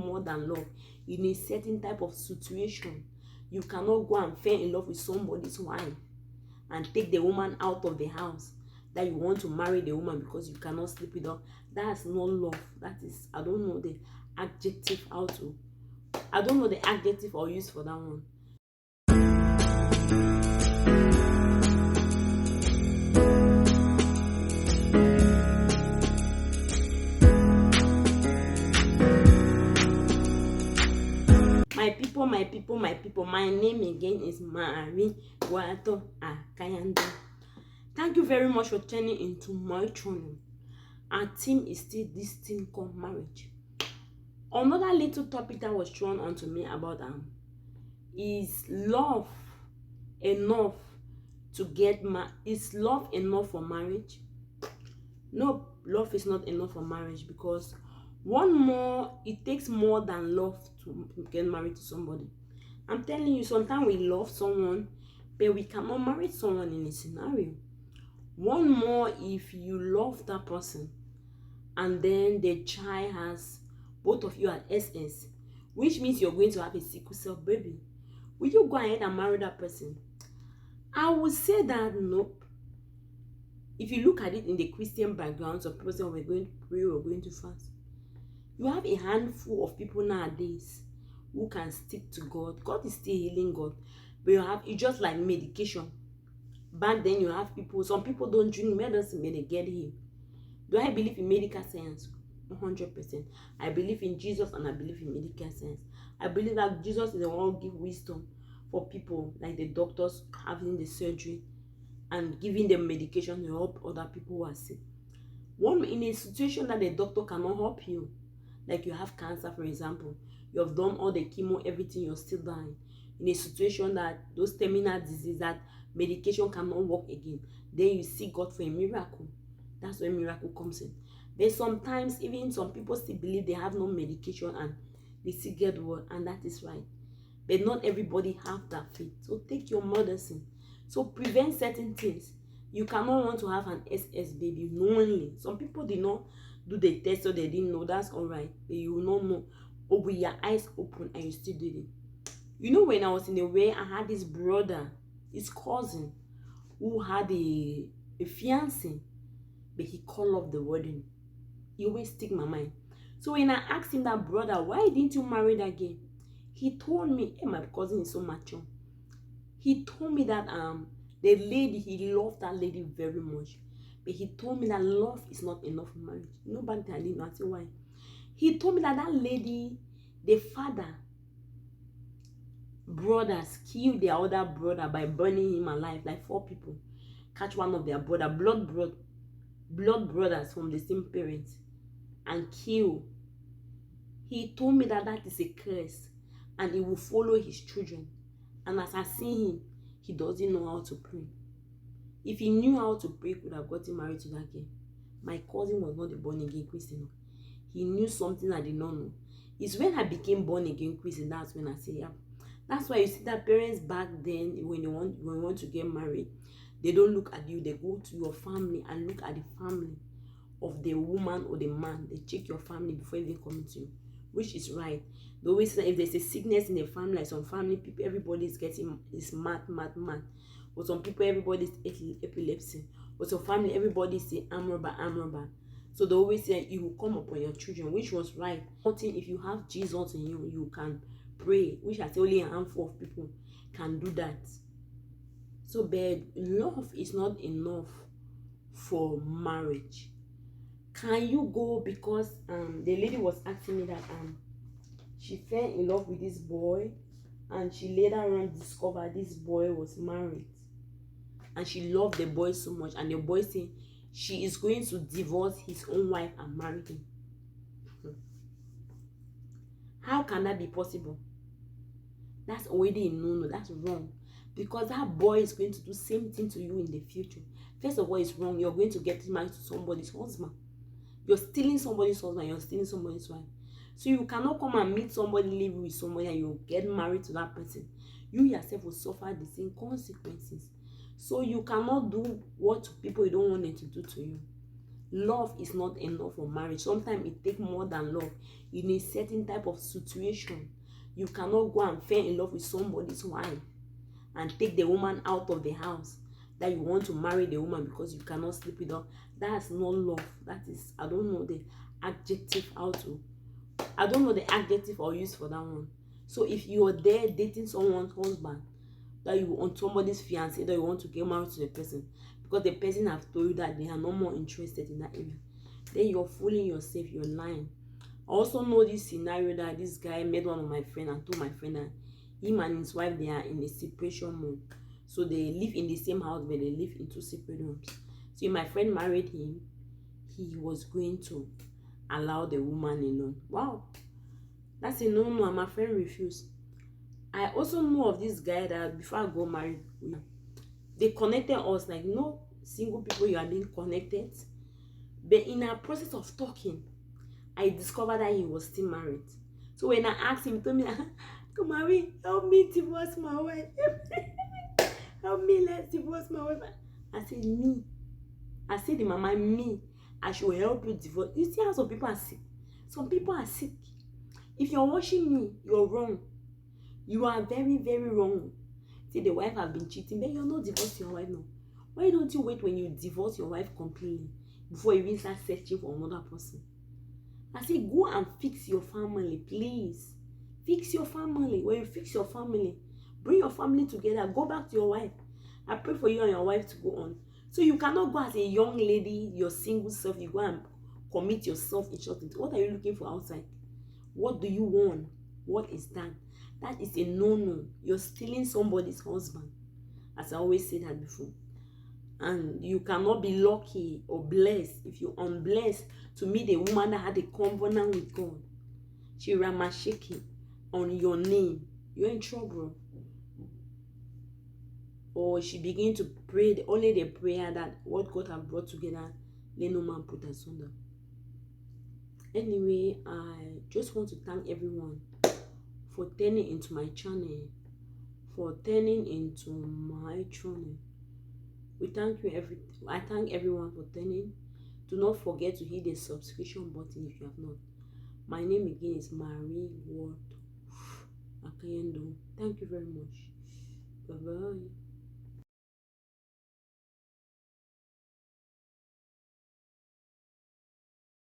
more than love in a certain type of situation. You cannot go and fall in love with somebody's wife and take the woman out of the house, that you want to marry the woman because you cannot sleep with her. That's not love. That is, I don't know the adjective I'll use for that one. My people, my name again is Mari Wato Akayando. Thank you very much for tuning into my channel. Our theme is still this thing called marriage. Another little topic that was thrown onto me about is love enough to get is love enough for marriage? No, love is not enough for marriage, because it takes more than love to get married to somebody. I'm telling you, sometimes we love someone, but we cannot marry someone in a scenario. One more, if you love that person and then the child has both of you at SS, which means you're going to have a sickle cell baby, will you go ahead and marry that person? I would say that nope. If you look at it in the Christian background, some people say, oh, we're going to pray, we're going to fast. You have a handful of people nowadays who can stick to God. God is still healing God, but it's just like medication. Back then you have people, some people don't drink medicine when they get healed. Do I believe in medical science? 100%. I believe in Jesus and I believe in medical science. I believe that Jesus is the one who gives wisdom for people, like the doctors having the surgery and giving them medication to help other people who are sick. In a situation that the doctor cannot help you, like you have cancer, for example, you have done all the chemo, everything, you're still dying. In a situation that those terminal disease that medication cannot work again, then you seek God for a miracle. That's when miracle comes in. But sometimes even some people still believe they have no medication and they still get well, and that is right. But not everybody have that faith. So take your medicine. So prevent certain things. You cannot want to have an SS baby knowingly. Some people did not do the test, so they didn't know. That's all right. But you will not know. Or with your eyes open and you still did it. You know, when I was in the way, I had this brother, his cousin, who had a fiancé, but he called off the wedding. He always stick my mind. So when I asked him, that brother, why didn't you marry that girl? He told me, hey, my cousin is so mature. He told me that the lady, he loved that lady very much. But he told me that love is not enough for marriage. Nobody didn't know. I said, why? He told me that that lady, the father, brothers killed their other brother by burning him alive, like 4 people. Catch one of their brother, blood brothers from the same parents, and kill. He told me that that is a curse and he will follow his children. And as I see him, he doesn't know how to pray. If he knew how to pray, he could have gotten married to that girl. My cousin was not a born again Christian. He knew something I did not know. It's when I became born again Christian, that's when I say, yeah. That's why you see that parents back then, when you want to get married, they don't look at you. They go to your family and look at the family of the woman or the man. They check your family before even coming to you, which is right. They always say if there's a sickness in the family, like some family people, everybody is mad. But some people, everybody is epilepsy. But some family, everybody is amraba. So they always say you will come upon your children, which was right. If you have Jesus in you, you can pray, which I say only a handful of people can do that. So, but love is not enough for marriage. Can you go, because the lady was asking me that she fell in love with this boy and she later on discovered this boy was married and she loved the boy so much, and the boy said she is going to divorce his own wife and marry him. How can that be possible? That's already a no-no. That's wrong, because that boy is going to do the same thing to you in the future. First of all, it's wrong. You're going to get married to somebody's husband. You're stealing somebody's husband. You're stealing somebody's wife. So you cannot come and meet somebody, live with somebody, and you get married to that person. You yourself will suffer the same consequences. So you cannot do what people you don't want them to do to you. Love is not enough for marriage. Sometimes it takes more than love. In a certain type of situation, you cannot go and fall in love with somebody's wife and take the woman out of the house, that you want to marry the woman because you cannot sleep with her. That's not love. That is, I don't know the adjective I'll use for that one. So if you are there dating someone's husband, that you want somebody's fiance, that you want to get married to the person because the person have told you that they are no more interested in that area, then you're fooling yourself, you're lying. I also know this scenario that this guy met one of my friends and told my friend that him and his wife, they are in a separation mode. So they live in the same house, but they live in two separate rooms. So if my friend married him, he was going to allow the woman alone. Wow, that's a no, and my friend refused. I also know of this guy that before I got married, they connected us like no single people, you are being connected. But in our process of talking, I discovered that he was still married. So when I asked him, he told me, come Marie, help me divorce my wife. Help me, let's divorce my wife. I said, me. I said, the mama, me. I should help you divorce. You see how some people are sick? Some people are sick. If you're watching me, you're wrong. You are very, very wrong. See, the wife have been cheating, but you're not divorcing your wife now. Why don't you wait when you divorce your wife completely before you even start searching for another person? I say, go and fix your family, please. Fix your family. When you fix your family, bring your family together. Go back to your wife. I pray for you and your wife to go on. So you cannot go as a young lady, your single self. You go and commit yourself in short. What are you looking for outside? What do you want? What is that? That is a no-no. You're stealing somebody's husband. As I always say that before. And you cannot be lucky or blessed if you're unblessed to meet a woman that had a covenant with God. She ramashiki on your name. You're in trouble. Or she begin to pray only the prayer that what God have brought together, let no man put asunder. Anyway, I just want to thank everyone for turning into my channel, We thank you I thank everyone for turning. Do not forget to hit the subscription button if you have not. My name again is Marie Ward Akayendo. Thank you very much. Bye bye.